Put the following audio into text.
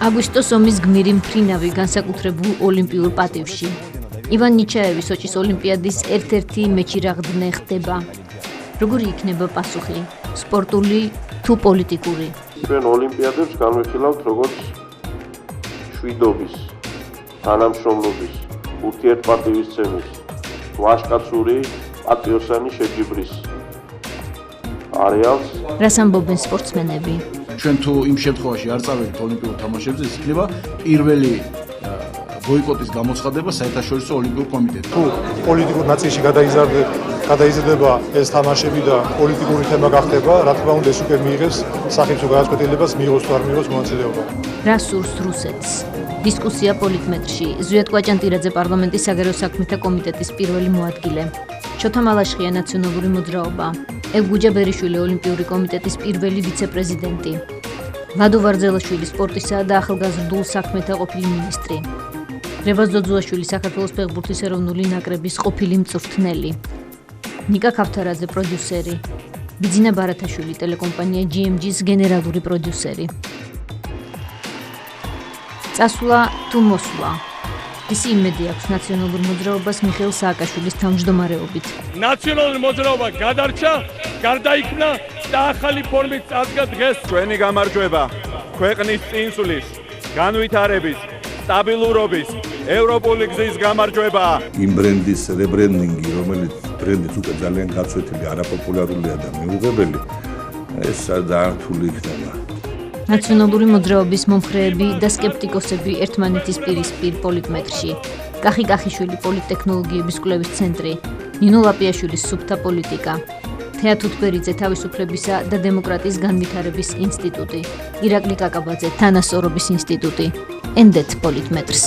აგვისტოს ომის გმირი მფრინავი განსაკუთრებულ ოლიმპიურ პატივში. ივან ნიჩაევი სოჭის ოლიმპიადის ერთ-ერთი მეჩირაღდნე ხდება. როგორი იქნება პასუხი? სპორტული თუ პოლიტიკური? ჩვენ ოლიმპიადებს განვიხილავთ როგორც შვიდობის, თანამშრომლობის, ურთიერთპატივისცემის, ვაჟკაცური, პატრიოტული შეჯიბრის არეალს. რას ამბობენ სპორტსმენები? ჩვენ თუ იმ შემთხვევაში არ წავედით ოლიმპიურ თამაშებზე, ის იქნება პირველი ბოიკოტის გამოცხადება საერთაშორისო ოლიმპიურ კომიტეტთან. თუ პოლიტიკურ ნაწილში გადაიზრდება ეს თამაშები და პოლიტიკური თემა გახდება, რა თქმა უნდა ეს უკვე მიიღებს სახელმწიფო გადაწყვეტილებას, მიიღოს თუ არ მიიღოს მონაწილეობა. რა სურს რუსეთს? დისკუსია პოლიტმეტრში. ზვიად კვაჭანტირაძე პარლამენტის საგარეო საქმეთა კომიტეტის პირველი მოადგილე. შოთა მალაშხია ნაციონალური მოძრაობა. ევგუჯა ბერიშვილი ოლიმპიური კომიტეტის პირველი ვიცე-პრეზიდენტი. ლადო ვარძელაშვილი სპორტისა და ახალგაზრდულ საქმეთა ყოფილი მინისტრი. რევაზ ძოძუაშვილი საქართველოს ფეხბურთის ეროვნული ნაკრების ყოფილი მწვრთნელი. ნიკა ქავთარაძე პროდიუსერი. ბიძინა ბარათაშვილი ტელეკომპანია GMG-ს გენერალური პროდიუსერი. წასვლა თუ მოსვლა? ისი იმედი აქვს ნაციონალურ მოძრაობას მიხეილ სააკაშვილის თავმჯდომარეობით. ნაციონალური მოძრაობა გადარჩა, გარდაიქმნა და ახალი ფორმით წარდგა დღეს. ჩვენი გამარჯვება ქვეყნის წინსვლის, განვითარების, სტაბილურობის, ევროპული გზის გამარჯვებაა. იმ ბრენდის რებრენდინგი, რომელიც ბრენდიც უკვე ძალიან გაცვეთილი, არაპოპულარულია და მიუღებელი, ეს ძალიან რთული იქნება. ნაციონალური მოძრაობის მომხრეები და სკეპტიკოსები ერთმანეთის პირისპირ პოლიტმეტრში. კახი კახიშვილი პოლიტტექნოლოგიების კვლევის ცენტრი, ნინო ლაპიაშვილის სუფთა პოლიტიკა, თეა თუთბერიძე თავისუფლებისა და დემოკრატიის განვითარების ინსტიტუტი, ირაკლი კაკაბაძე თანასწორობის ინსტიტუტი, ენდეთ პოლიტმეტრს.